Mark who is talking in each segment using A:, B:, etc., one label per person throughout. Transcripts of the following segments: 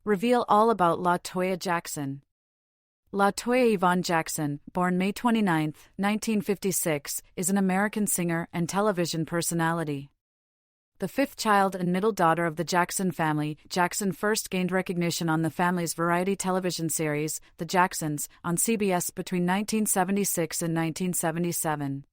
A: Reveal all about Toya Jackson. Toya Yvonne Jackson, born May 29, 1956, is an American singer and television personality. The fifth child and middle daughter of the Jackson family, Jackson first gained recognition on the family's variety television series, The Jacksons, on CBS between 1976 and 1977.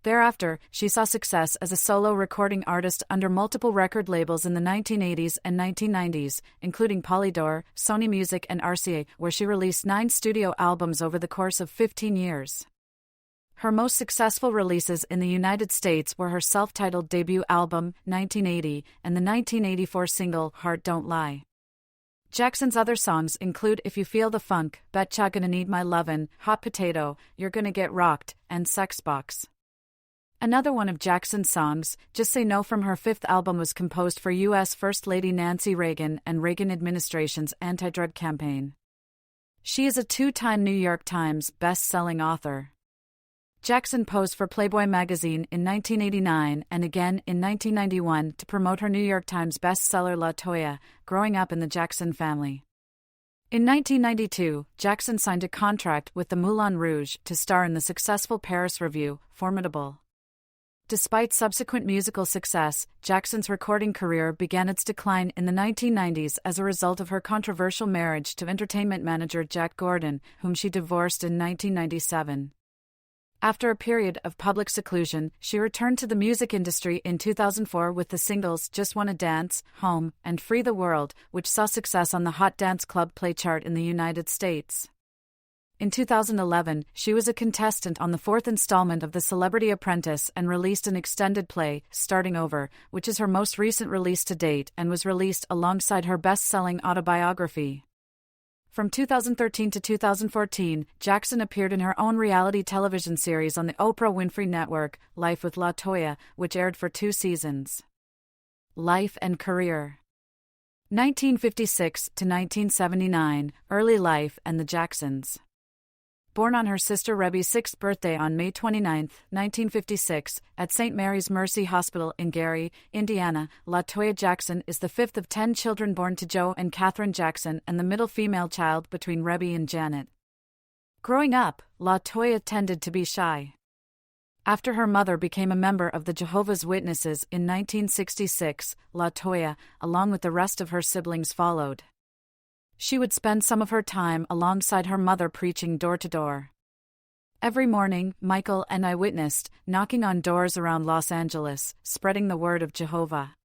A: Thereafter, she saw success as a solo recording artist under multiple record labels in the 1980s and 1990s, including Polydor, Sony Music and RCA, where she released 9 studio albums over the course of 15 years. Her most successful releases in the United States were her self-titled debut album, 1980, and the 1984 single, Heart Don't Lie. Jackson's other songs include If You Feel the Funk, Betcha Gonna Need My Lovin', Hot Potato, You're Gonna Get Rocked, and Sex Box. Another one of Jackson's songs, Just Say No from her fifth album, was composed for U.S. First Lady Nancy Reagan and Reagan administration's anti-drug campaign. She is a 2-time New York Times best-selling author. Jackson posed for Playboy magazine in 1989 and again in 1991 to promote her New York Times bestseller La Toya, Growing Up in the Jackson Family. In 1992, Jackson signed a contract with the Moulin Rouge to star in the successful Paris revue, Formidable. Despite subsequent musical success, Jackson's recording career began its decline in the 1990s as a result of her controversial marriage to entertainment manager Jack Gordon, whom she divorced in 1997. After a period of public seclusion, she returned to the music industry in 2004 with the singles Just Wanna Dance, Home, and Free the World, which saw success on the Hot Dance Club Play chart in the United States. In 2011, she was a contestant on the 4th installment of The Celebrity Apprentice and released an extended play, Starting Over, which is her most recent release to date and was released alongside her best-selling autobiography. From 2013 to 2014, Jackson appeared in her own reality television series on the Oprah Winfrey Network, Life with La Toya, which aired for 2 seasons. Life and career. 1956 to 1979, early life and the Jacksons. Born on her sister Rebby's 6th birthday on May 29, 1956, at St. Mary's Mercy Hospital in Gary, Indiana, Toya Jackson is the 5th of 10 children born to Joe and Catherine Jackson and the middle female child between Rebby and Janet. Growing up, Toya tended to be shy. After her mother became a member of the Jehovah's Witnesses in 1966, Toya, along with the rest of her siblings, followed. She would spend some of her time alongside her mother preaching door to door. Every morning, Michael and I witnessed, knocking on doors around Los Angeles, spreading the word of Jehovah.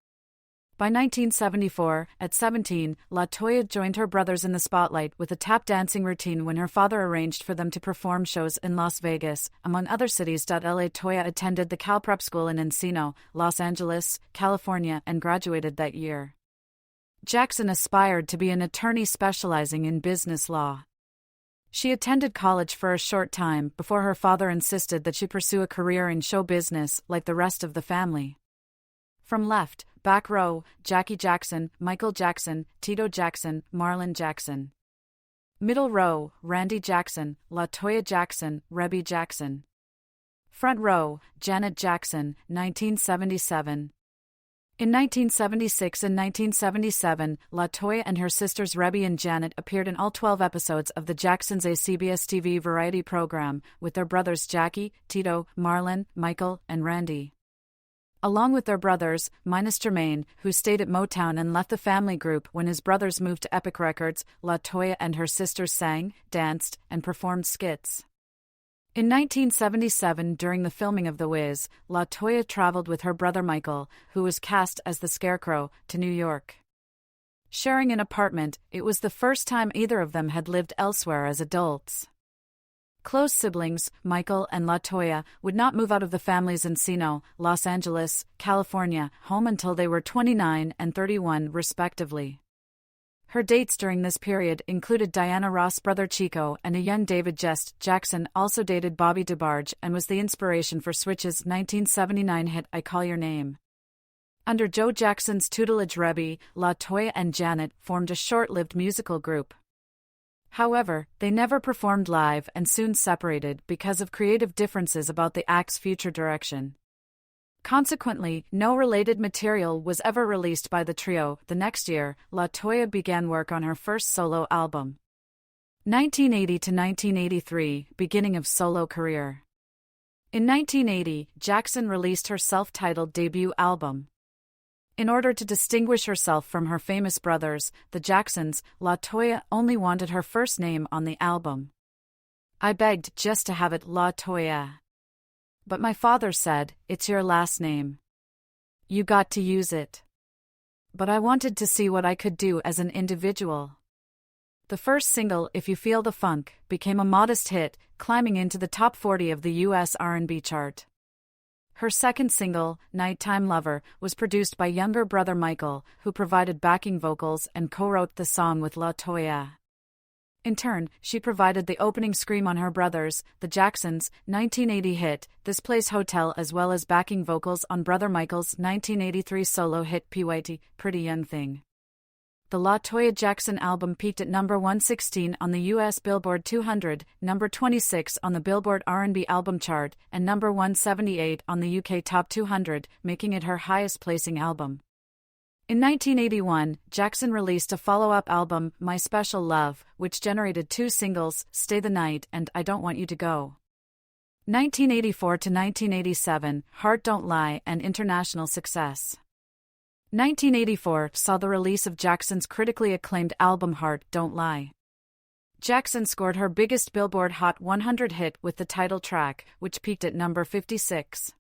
A: By 1974, at 17, Toya joined her brothers in the spotlight with a tap dancing routine when her father arranged for them to perform shows in Las Vegas, among other cities. Toya attended the Cal Prep School in Encino, Los Angeles, California, and graduated that year. Jackson aspired to be an attorney specializing in business law. She attended college for a short time before her father insisted that she pursue a career in show business like the rest of the family. From left, back row, Jackie Jackson, Michael Jackson, Tito Jackson, Marlon Jackson. Middle row, Randy Jackson, Toya Jackson, Rebby Jackson. Front row, Janet Jackson, 1977. In 1976 and 1977, Toya and her sisters Rebby and Janet appeared in all 12 episodes of the Jacksons' CBS TV variety program, with their brothers Jackie, Tito, Marlon, Michael, and Randy. Along with their brothers, minus Jermaine, who stayed at Motown and left the family group when his brothers moved to Epic Records, Toya and her sisters sang, danced, and performed skits. In 1977, during the filming of The Wiz, Toya traveled with her brother Michael, who was cast as the Scarecrow, to New York. Sharing an apartment, it was the first time either of them had lived elsewhere as adults. Close siblings, Michael and Toya, would not move out of the family's Encino, Los Angeles, California, home until they were 29 and 31 respectively. Her dates during this period included Diana Ross' brother Chico and a young David Jest. Jackson also dated Bobby DeBarge and was the inspiration for Switch's 1979 hit I Call Your Name. Under Joe Jackson's tutelage, Rebby, Toya and Janet formed a short-lived musical group. However, they never performed live and soon separated because of creative differences about the act's future direction. Consequently, no related material was ever released by the trio. The next year, Toya began work on her first solo album. 1980 to 1983, beginning of solo career. In 1980, Jackson released her self-titled debut album. In order to distinguish herself from her famous brothers, the Jacksons, Toya only wanted her first name on the album. I begged just to have it Toya. But my father said, "It's your last name. You got to use it." But I wanted to see what I could do as an individual. The first single, If You Feel the Funk, became a modest hit, climbing into the top 40 of the U.S. R&B chart. Her second single, Nighttime Lover, was produced by younger brother Michael, who provided backing vocals and co-wrote the song with Toya. In turn, she provided the opening scream on her brothers, the Jacksons' 1980 hit, This Place Hotel, as well as backing vocals on brother Michael's 1983 solo hit PYT, Pretty Young Thing. The Toya Jackson album peaked at number 116 on the U.S. Billboard 200, number 26 on the Billboard R&B album chart, and number 178 on the UK Top 200, making it her highest-placing album. In 1981, Jackson released a follow-up album, My Special Love, which generated two singles, Stay the Night and I Don't Want You to Go. 1984 to 1987, Heart Don't Lie, and international success. 1984 saw the release of Jackson's critically acclaimed album Heart Don't Lie. Jackson scored her biggest Billboard Hot 100 hit with the title track, which peaked at number 56.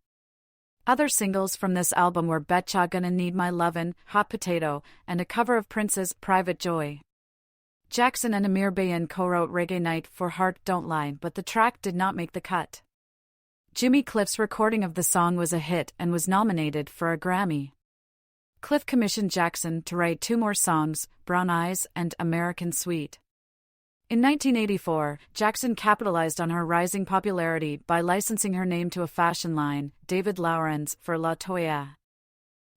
A: Other singles from this album were Betcha Gonna Need My Lovin', Hot Potato, and a cover of Prince's Private Joy. Jackson and Amir Bayan co-wrote Reggae Night for Heart Don't Lie, but the track did not make the cut. Jimmy Cliff's recording of the song was a hit and was nominated for a Grammy. Cliff commissioned Jackson to write two more songs, Brown Eyes and American Sweet. In 1984, Jackson capitalized on her rising popularity by licensing her name to a fashion line, David Lauren's, for Toya.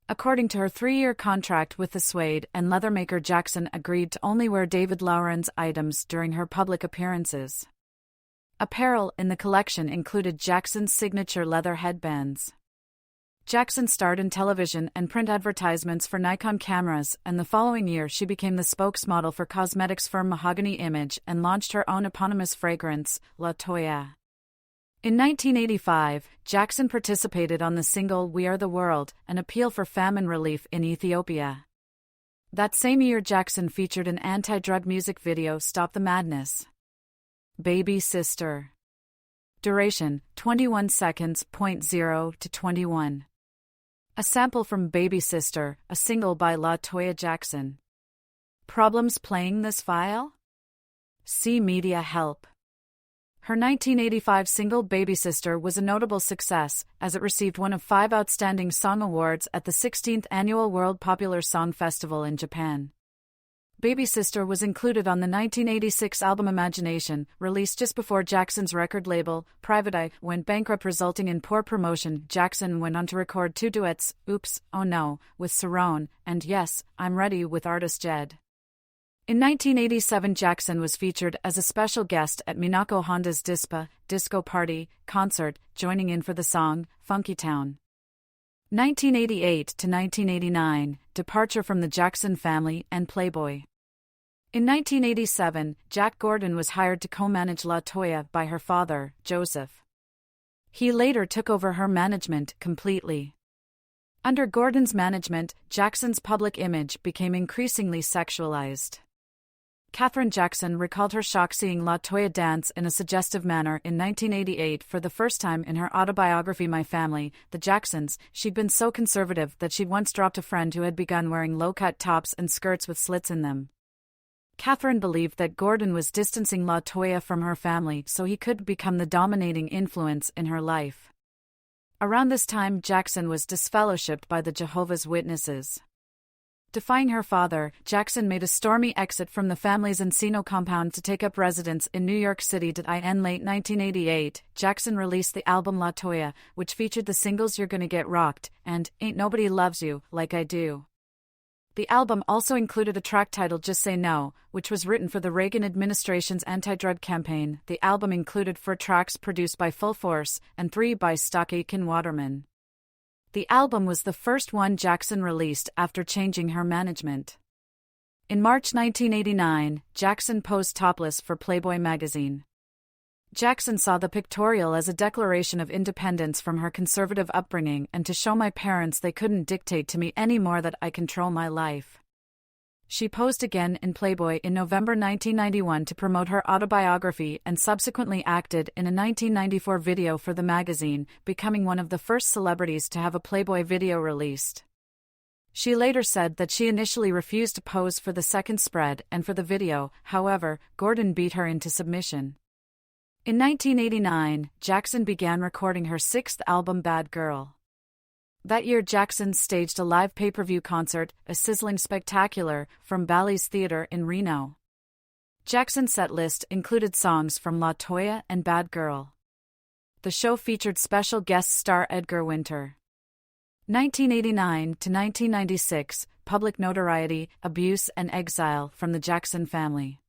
A: According to her 3-year contract with the suede and leather maker, Jackson agreed to only wear David Lauren's items during her public appearances. Apparel in the collection included Jackson's signature leather headbands. Jackson starred in television and print advertisements for Nikon cameras, and the following year she became the spokesmodel for cosmetics firm Mahogany Image and launched her own eponymous fragrance, Toya. In 1985, Jackson participated on the single We Are the World, an appeal for famine relief in Ethiopia. That same year, Jackson featured an anti-drug music video, Stop the Madness. Baby Sister. Duration, 21 seconds. 0 to 21. A sample from Baby Sister, a single by Toya Jackson. Problems playing this file? See Media Help. Her 1985 single Baby Sister was a notable success, as it received one of 5 Outstanding Song Awards at the 16th Annual World Popular Song Festival in Japan. Baby Sister was included on the 1986 album Imagination, released just before Jackson's record label, Private Eye, went bankrupt, resulting in poor promotion. Jackson went on to record 2 duets, Oops, Oh No, with Cerrone, and Yes, I'm Ready with artist Jed. In 1987, Jackson was featured as a special guest at Minako Honda's Disco Party concert, joining in for the song, Funky Town. 1988 to 1989, departure from the Jackson family and Playboy. In 1987, Jack Gordon was hired to co-manage Toya by her father, Joseph. He later took over her management completely. Under Gordon's management, Jackson's public image became increasingly sexualized. Katherine Jackson recalled her shock seeing Toya dance in a suggestive manner in 1988 for the first time in her autobiography My Family, The Jacksons. She'd been so conservative that she'd once dropped a friend who had begun wearing low-cut tops and skirts with slits in them. Katherine believed that Gordon was distancing Toya from her family so he could become the dominating influence in her life. Around this time, Jackson was disfellowshipped by the Jehovah's Witnesses. Defying her father, Jackson made a stormy exit from the family's Encino compound to take up residence in New York City. In late 1988, Jackson released the album Toya, which featured the singles You're Gonna Get Rocked and Ain't Nobody Loves You Like I Do. The album also included a track titled Just Say No, which was written for the Reagan administration's anti-drug campaign. The album included 4 tracks produced by Full Force and 3 by Stock Aitken Waterman. The album was the first one Jackson released after changing her management. In March 1989, Jackson posed topless for Playboy magazine. Jackson saw the pictorial as a declaration of independence from her conservative upbringing and to show my parents they couldn't dictate to me anymore, that I control my life. She posed again in Playboy in November 1991 to promote her autobiography and subsequently acted in a 1994 video for the magazine, becoming one of the first celebrities to have a Playboy video released. She later said that she initially refused to pose for the second spread and for the video, however, Gordon beat her into submission. In 1989, Jackson began recording her sixth album, Bad Girl. That year, Jackson staged a live pay-per-view concert, a sizzling spectacular, from Bally's Theatre in Reno. Jackson's set list included songs from La Toya and Bad Girl. The show featured special guest star Edgar Winter. 1989 to 1996, public notoriety, abuse and exile from the Jackson family.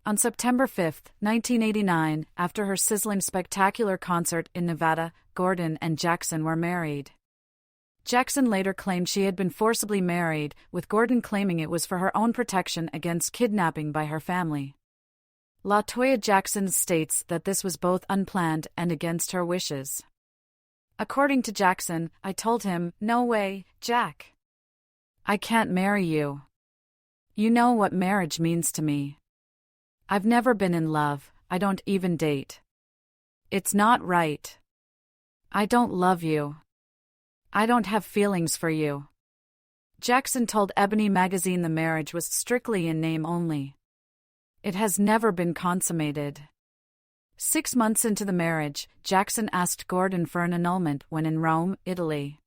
A: On September 5, 1989, after her sizzling spectacular concert in Nevada, Gordon and Jackson were married. Jackson later claimed she had been forcibly married, with Gordon claiming it was for her own protection against kidnapping by her family. La Toya Jackson states that this was both unplanned and against her wishes. According to Jackson, "I told him, 'No way, Jack. I can't marry you. You know what marriage means to me. I've never been in love, I don't even date. It's not right. I don't love you. I don't have feelings for you." Jackson told Ebony magazine the marriage was strictly in name only. It has never been consummated. 6 months into the marriage, Jackson asked Gordon for an annulment when in Rome, Italy.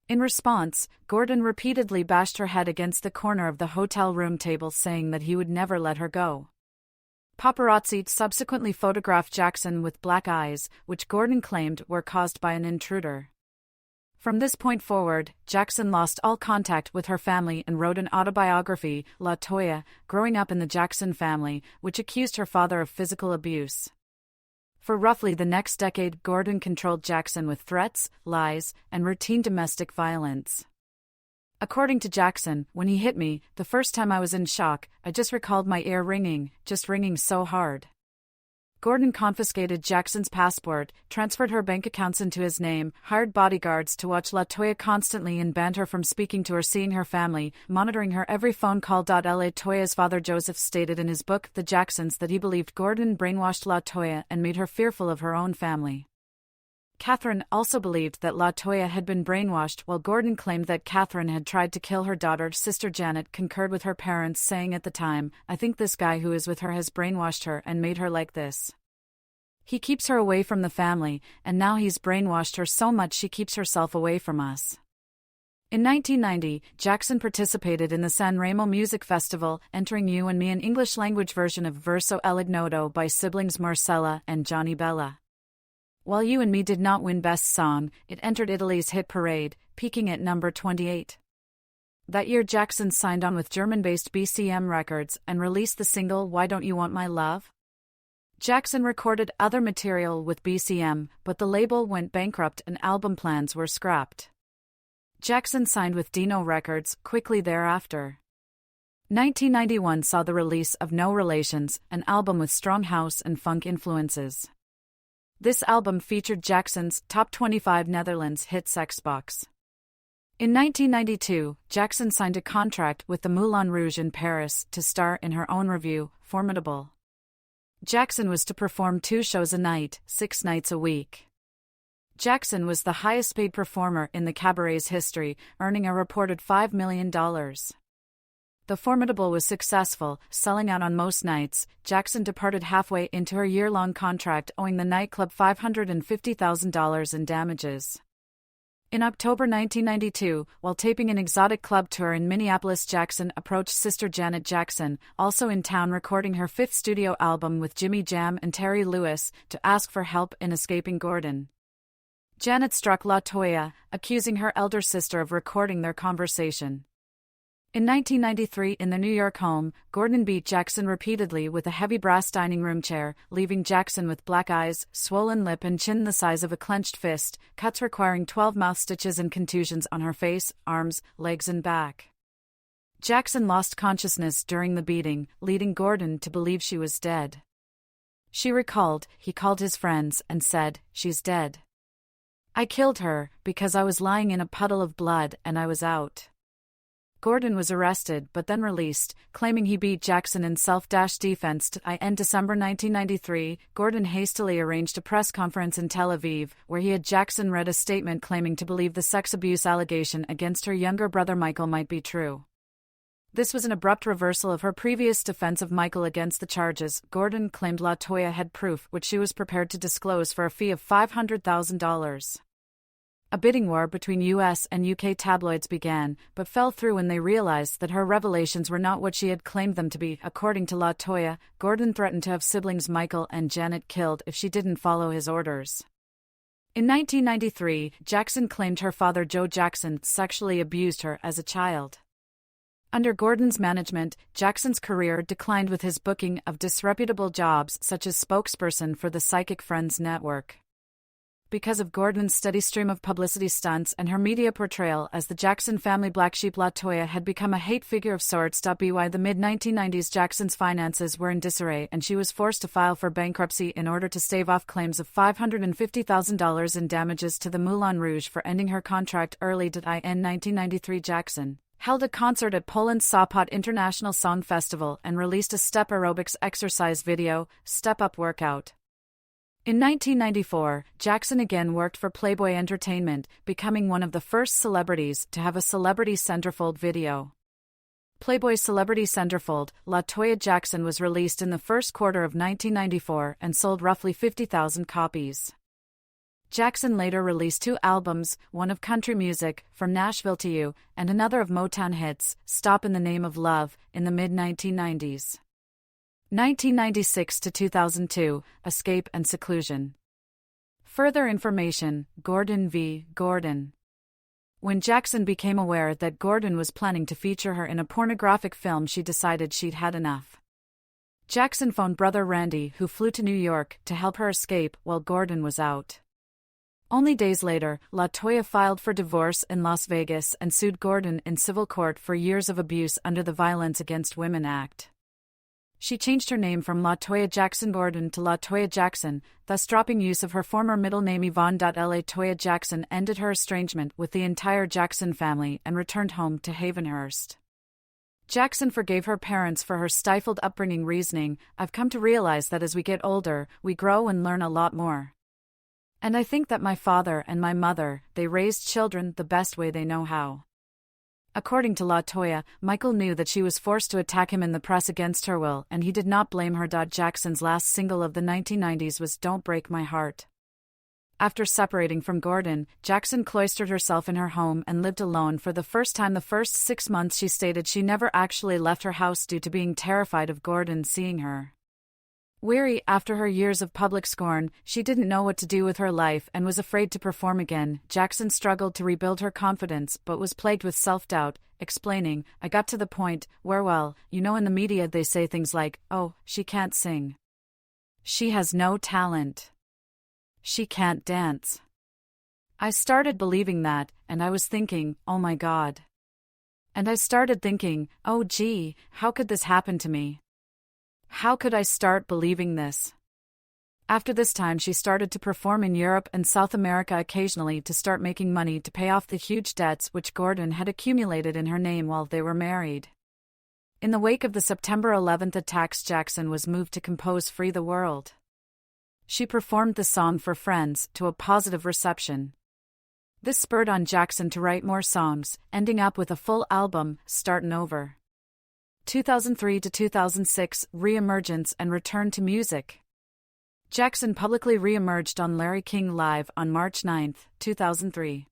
A: In response, Gordon repeatedly bashed her head against the corner of the hotel room table, saying that he would never let her go. Paparazzi subsequently photographed Jackson with black eyes, which Gordon claimed were caused by an intruder. From this point forward, Jackson lost all contact with her family and wrote an autobiography, La Toya, Growing Up in the Jackson Family, which accused her father of physical abuse. For roughly the next decade, Gordon controlled Jackson with threats, lies, and routine domestic violence. According to Jackson, "When he hit me, the first time I was in shock, I just recalled my ear ringing, just ringing so hard." Gordon confiscated Jackson's passport, transferred her bank accounts into his name, hired bodyguards to watch La Toya constantly and banned her from speaking to or seeing her family, monitoring her every phone call. La Toya's father Joseph stated in his book The Jacksons that he believed Gordon brainwashed La Toya and made her fearful of her own family. Catherine also believed that La Toya had been brainwashed, while Gordon claimed that Catherine had tried to kill her daughter. Sister Janet concurred with her parents, saying at the time, "I think this guy who is with her has brainwashed her and made her like this. He keeps her away from the family, and now he's brainwashed her so much she keeps herself away from us." In 1990, Jackson participated in the San Remo Music Festival, entering You and Me, an English-language version of Verso Elignoto by siblings Marcella and Johnny Bella. While You and Me did not win Best Song, it entered Italy's hit parade, peaking at number 28. That year, Jackson signed on with German-based BCM Records and released the single Why Don't You Want My Love? Jackson recorded other material with BCM, but the label went bankrupt and album plans were scrapped. Jackson signed with Dino Records quickly thereafter. 1991 saw the release of No Relations, an album with strong house and funk influences. This album featured Jackson's top 25 Netherlands hit Sexbox. In 1992, Jackson signed a contract with the Moulin Rouge in Paris to star in her own revue, Formidable. Jackson was to perform 2 shows a night, 6 nights a week. Jackson was the highest-paid performer in the cabaret's history, earning a reported $5 million. The Formidable was successful, selling out on most nights. Jackson departed halfway into her year-long contract, owing the nightclub $550,000 in damages. In October 1992, while taping an exotic club tour in Minneapolis, Jackson approached sister Janet Jackson, also in town recording her 5th studio album with Jimmy Jam and Terry Lewis, to ask for help in escaping Gordon. Janet struck La Toya, accusing her elder sister of recording their conversation. In 1993, in their New York home, Gordon beat Jackson repeatedly with a heavy brass dining room chair, leaving Jackson with black eyes, swollen lip and chin the size of a clenched fist, cuts requiring 12 mouth stitches and contusions on her face, arms, legs and back. Jackson lost consciousness during the beating, leading Gordon to believe she was dead. She recalled, he called his friends and said, "She's dead. I killed her because I was lying in a puddle of blood and I was out." Gordon was arrested but then released, claiming he beat Jackson in self-defense. In December 1993, Gordon hastily arranged a press conference in Tel Aviv, where he had Jackson read a statement claiming to believe the sex abuse allegation against her younger brother Michael might be true. This was an abrupt reversal of her previous defense of Michael against the charges. Gordon claimed LaToya had proof which she was prepared to disclose for a fee of $500,000. A bidding war between US and UK tabloids began, but fell through when they realized that her revelations were not what she had claimed them to be. According to LaToya, Gordon threatened to have siblings Michael and Janet killed if she didn't follow his orders. In 1993, Jackson claimed her father Joe Jackson sexually abused her as a child. Under Gordon's management, Jackson's career declined with his booking of disreputable jobs such as spokesperson for the Psychic Friends Network. Because of Gordon's steady stream of publicity stunts and her media portrayal as the Jackson family black sheep, LaToya had become a hate figure of sorts. By the mid-1990s, Jackson's finances were in disarray and she was forced to file for bankruptcy in order to stave off claims of $550,000 in damages to the Moulin Rouge for ending her contract early. In 1993, Jackson held a concert at Poland's Sopot International Song Festival and released a step aerobics exercise video, Step Up Workout. In 1994, Jackson again worked for Playboy Entertainment, becoming one of the first celebrities to have a celebrity centerfold video. Playboy's celebrity centerfold, LaToya Jackson, was released in the first quarter of 1994 and sold roughly 50,000 copies. Jackson later released 2 albums, one of country music, From Nashville to You, and another of Motown hits, Stop in the Name of Love, in the mid-1990s. 1996 to 2002, Escape and Seclusion. Further information, Gordon v. Gordon. When Jackson became aware that Gordon was planning to feature her in a pornographic film, she decided she'd had enough. Jackson phoned brother Randy, who flew to New York, to help her escape while Gordon was out. Only days later, LaToya filed for divorce in Las Vegas and sued Gordon in civil court for years of abuse under the Violence Against Women Act. She changed her name from LaToya Jackson Gordon to LaToya Jackson, thus dropping use of her former middle name Yvonne. Toya Jackson ended her estrangement with the entire Jackson family and returned home to Havenhurst. Jackson forgave her parents for her stifled upbringing, reasoning, "I've come to realize that as we get older, we grow and learn a lot more. And I think that my father and my mother, they raised children the best way they know how." According to LaToya, Michael knew that she was forced to attack him in the press against her will, and he did not blame her. Jackson's last single of the 1990s was Don't Break My Heart. After separating from Gordon, Jackson cloistered herself in her home and lived alone for the first time. The first 6 months she stated she never actually left her house due to being terrified of Gordon seeing her. Weary after her years of public scorn, she didn't know what to do with her life and was afraid to perform again. Jackson struggled to rebuild her confidence but was plagued with self-doubt, explaining, "I got to the point where, well, you know, in the media they say things like, oh, she can't sing. She has no talent. She can't dance." I started believing that, and I was thinking, oh my God. And I started thinking, oh gee, how could this happen to me? How could I start believing this? After this time, she started to perform in Europe and South America occasionally to start making money to pay off the huge debts which Gordon had accumulated in her name while they were married. In the wake of the September 11th attacks, Jackson was moved to compose Free the World. She performed the song for friends to a positive reception. This spurred on Jackson to write more songs, ending up with a full album, Startin' Over. 2003 to 2006, Re-emergence and return to music. Jackson publicly re-emerged on Larry King Live on March 9, 2003.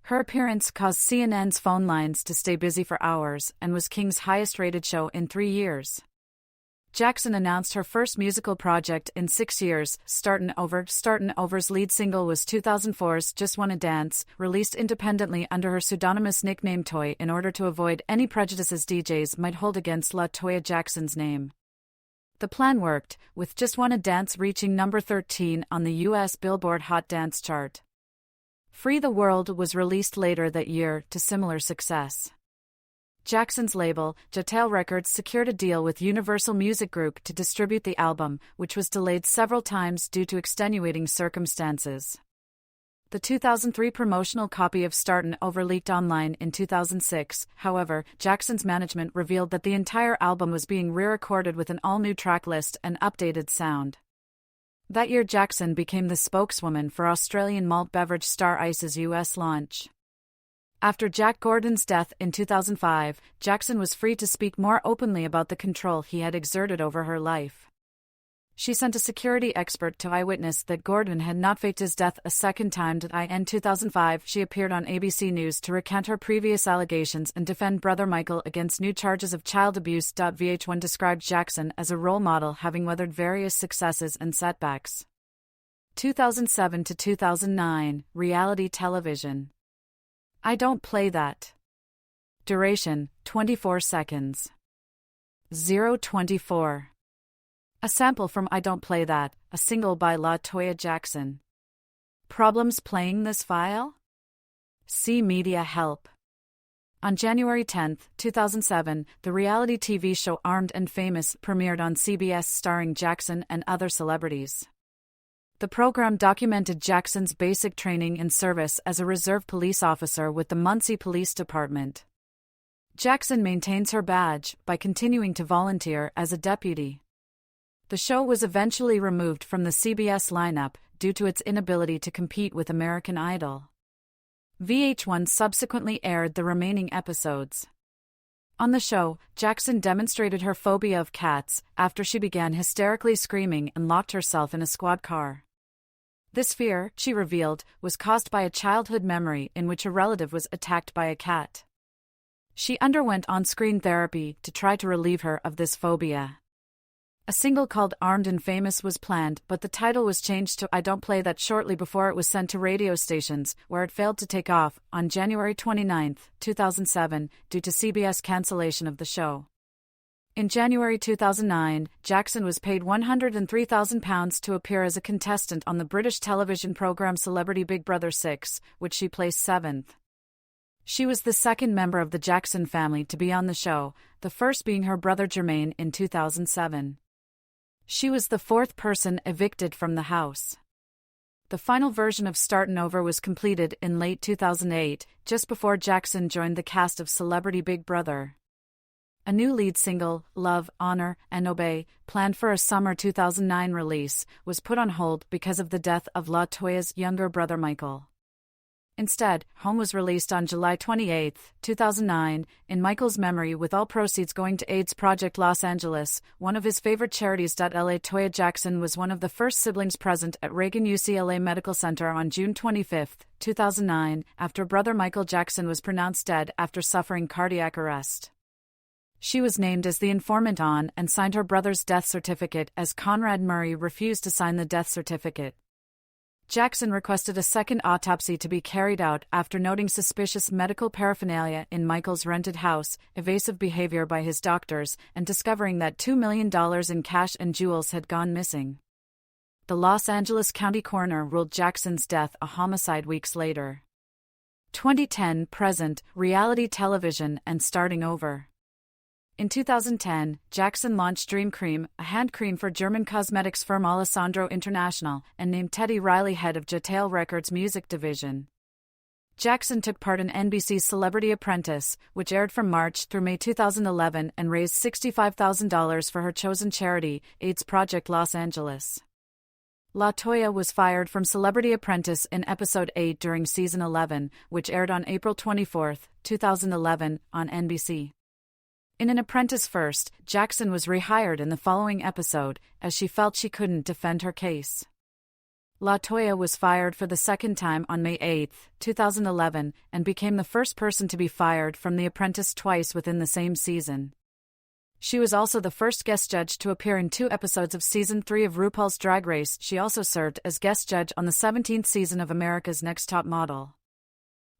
A: Her appearance caused CNN's phone lines to stay busy for hours and was King's highest-rated show in 3 years. Jackson announced her first musical project in 6 years, Startin' Over. Startin' Over's lead single was 2004's Just Wanna Dance, released independently under her pseudonymous nickname Toy in order to avoid any prejudices DJs might hold against Toya Jackson's name. The plan worked, with Just Wanna Dance reaching number 13 on the U.S. Billboard Hot Dance chart. Free the World was released later that year to similar success. Jackson's label, Jatel Records, secured a deal with Universal Music Group to distribute the album, which was delayed several times due to extenuating circumstances. The 2003 promotional copy of Startin' Over leaked online in 2006. However, Jackson's management revealed that the entire album was being re-recorded with an all-new track list and updated sound. That year, Jackson became the spokeswoman for Australian malt beverage Star Ice's US launch. After Jack Gordon's death in 2005, Jackson was free to speak more openly about the control he had exerted over her life. She sent a security expert to eyewitness that Gordon had not faked his death a second time. In 2005, she appeared on ABC News to recant her previous allegations and defend brother Michael against new charges of child abuse. VH1 described Jackson as a role model, having weathered various successes and setbacks. 2007 to 2009, reality television. I Don't Play That. Duration, 24 seconds. 0:24. A sample from I Don't Play That, a single by Toya Jackson. Problems playing this file? See Media Help. On January 10, 2007, the reality TV show Armed and Famous premiered on CBS, starring Jackson and other celebrities. The program documented Jackson's basic training and service as a reserve police officer with the Muncie Police Department. Jackson maintains her badge by continuing to volunteer as a deputy. The show was eventually removed from the CBS lineup due to its inability to compete with American Idol. VH1 subsequently aired the remaining episodes. On the show, Jackson demonstrated her phobia of cats after she began hysterically screaming and locked herself in a squad car. This fear, she revealed, was caused by a childhood memory in which a relative was attacked by a cat. She underwent on-screen therapy to try to relieve her of this phobia. A single called Armed and Famous was planned, but the title was changed to I Don't Play That shortly before it was sent to radio stations, where it failed to take off on January 29, 2007, due to CBS cancellation of the show. In January 2009, Jackson was paid £103,000 to appear as a contestant on the British television programme Celebrity Big Brother 6, which she placed 7th. She was the second member of the Jackson family to be on the show, the first being her brother Jermaine in 2007. She was the fourth person evicted from the house. The final version of Startin' Over was completed in late 2008, just before Jackson joined the cast of Celebrity Big Brother. A new lead single, Love, Honor, and Obey, planned for a summer 2009 release, was put on hold because of the death of Toya's younger brother Michael. Instead, Home was released on July 28, 2009, in Michael's memory, with all proceeds going to AIDS Project Los Angeles, one of his favorite charities. Toya Jackson was one of the first siblings present at Reagan UCLA Medical Center on June 25, 2009, after brother Michael Jackson was pronounced dead after suffering cardiac arrest. She was named as the informant on and signed her brother's death certificate, as Conrad Murray refused to sign the death certificate. Jackson requested a second autopsy to be carried out after noting suspicious medical paraphernalia in Michael's rented house, evasive behavior by his doctors, and discovering that $2 million in cash and jewels had gone missing. The Los Angeles County coroner ruled Jackson's death a homicide weeks later. 2010 present, reality television and Starting Over. In 2010, Jackson launched Dream Cream, a hand cream for German cosmetics firm Alessandro International, and named Teddy Riley head of Jatel Records' music division. Jackson took part in NBC's Celebrity Apprentice, which aired from March through May 2011 and raised $65,000 for her chosen charity, AIDS Project Los Angeles. Toya was fired from Celebrity Apprentice in episode 8 during season 11, which aired on April 24, 2011, on NBC. In an Apprentice First, Jackson was rehired in the following episode, as she felt she couldn't defend her case. Toya was fired for the second time on May 8, 2011, and became the first person to be fired from The Apprentice twice within the same season. She was also the first guest judge to appear in 2 episodes of Season 3 of RuPaul's Drag Race. She also served as guest judge on the 17th season of America's Next Top Model.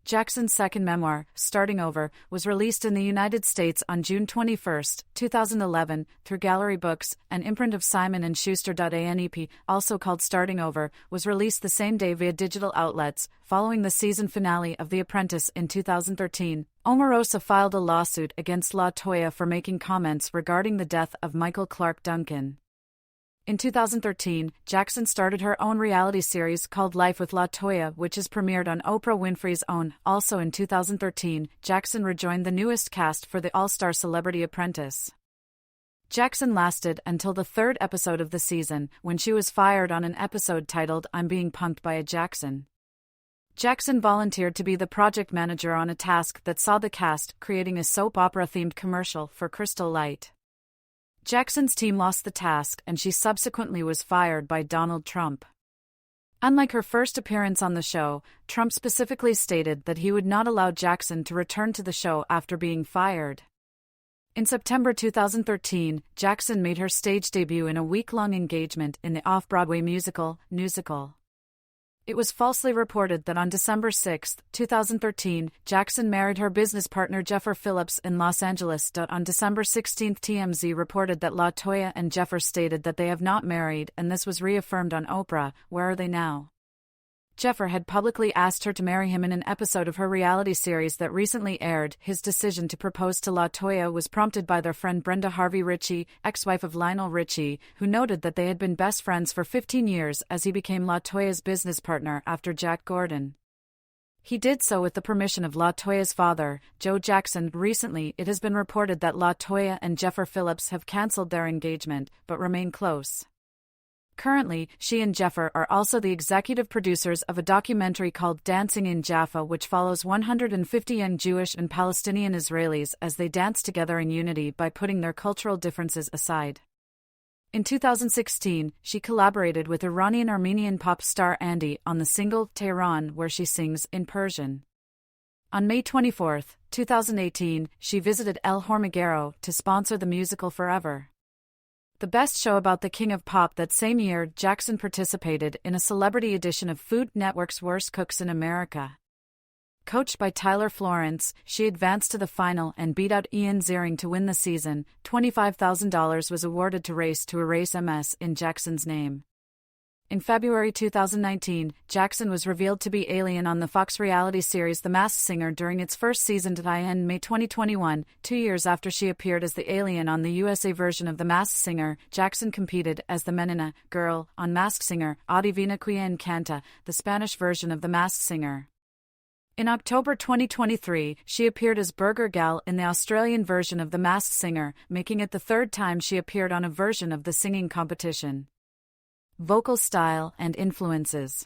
A: Jackson's second memoir, Starting Over, was released in the United States on June 21, 2011, through Gallery Books, an imprint of Simon & Schuster. ANEP, also called Starting Over, was released the same day via digital outlets. Following the season finale of The Apprentice in 2013, Omarosa filed a lawsuit against Toya for making comments regarding the death of Michael Clark Duncan. In 2013, Jackson started her own reality series called Life with Toya, which is premiered on Oprah Winfrey's Own. Also in 2013, Jackson rejoined the newest cast for the All-Star Celebrity Apprentice. Jackson lasted until the 3rd episode of the season, when she was fired on an episode titled I'm Being Punked by a Jackson. Jackson volunteered to be the project manager on a task that saw the cast creating a soap opera-themed commercial for Crystal Light. Jackson's team lost the task and she subsequently was fired by Donald Trump. Unlike her first appearance on the show, Trump specifically stated that he would not allow Jackson to return to the show after being fired. In September 2013, Jackson made her stage debut in a week-long engagement in the off-Broadway musical, Newsical. It was falsely reported that on December 6, 2013, Jackson married her business partner Jeffer Phillips in Los Angeles. On December 16, TMZ reported that Toya and Jeffer stated that they have not married, and this was reaffirmed on Oprah, Where Are They Now? Jeffer had publicly asked her to marry him in an episode of her reality series that recently aired. His decision to propose to Toya was prompted by their friend Brenda Harvey Ritchie, ex-wife of Lionel Richie, who noted that they had been best friends for 15 years as he became Toya's business partner after Jack Gordon. He did so with the permission of Toya's father, Joe Jackson. Recently, it has been reported that Toya and Jeffer Phillips have cancelled their engagement, but remain close. Currently, she and Jeffer are also the executive producers of a documentary called Dancing in Jaffa, which follows 150 young Jewish and Palestinian Israelis as they dance together in unity by putting their cultural differences aside. In 2016, she collaborated with Iranian-Armenian pop star Andy on the single Tehran, where she sings in Persian. On May 24, 2018, she visited El Hormiguero to sponsor the musical Forever. The Best Show about the King of Pop. That same year, Jackson participated in a celebrity edition of Food Network's Worst Cooks in America. Coached by Tyler Florence, she advanced to the final and beat out Ian Ziering to win the season. $25,000 was awarded to Race to erase MS in Jackson's name. In February 2019, Jackson was revealed to be alien on the Fox reality series The Masked Singer during its first season. In May 2021, 2 years after she appeared as the alien on the USA version of The Masked Singer, Jackson competed as the Menina girl on Masked Singer, Adivina Quién Canta, the Spanish version of The Masked Singer. In October 2023, she appeared as Burger Gal in the Australian version of The Masked Singer, making it the 3rd time she appeared on a version of the singing competition. Vocal style and influences.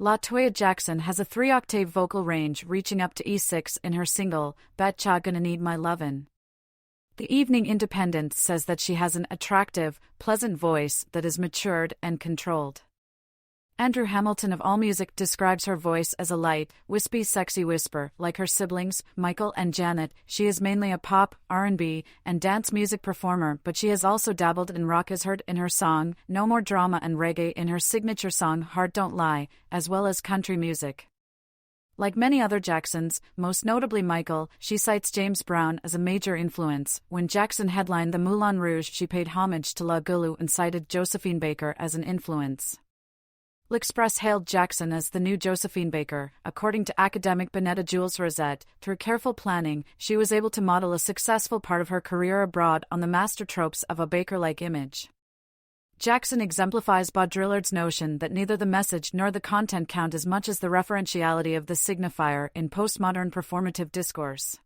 A: Toya Jackson has a 3-octave vocal range reaching up to E6 in her single, Betcha Gonna Need My Lovin'. The Evening Independent says that she has an attractive, pleasant voice that is matured and controlled. Andrew Hamilton of AllMusic describes her voice as a light, wispy, sexy whisper. Like her siblings, Michael and Janet, she is mainly a pop, R&B, and dance music performer, but she has also dabbled in rock, as heard in her song, No More Drama, and reggae in her signature song, Heart Don't Lie, as well as country music. Like many other Jacksons, most notably Michael, she cites James Brown as a major influence. When Jackson headlined the Moulin Rouge, she paid homage to La Gulu and cited Josephine Baker as an influence. L'Express hailed Jackson as the new Josephine Baker. According to academic Bonetta Jules Rosette, through careful planning, she was able to model a successful part of her career abroad on the master tropes of a Baker-like image. Jackson exemplifies Baudrillard's notion that neither the message nor the content count as much as the referentiality of the signifier in postmodern performative discourse.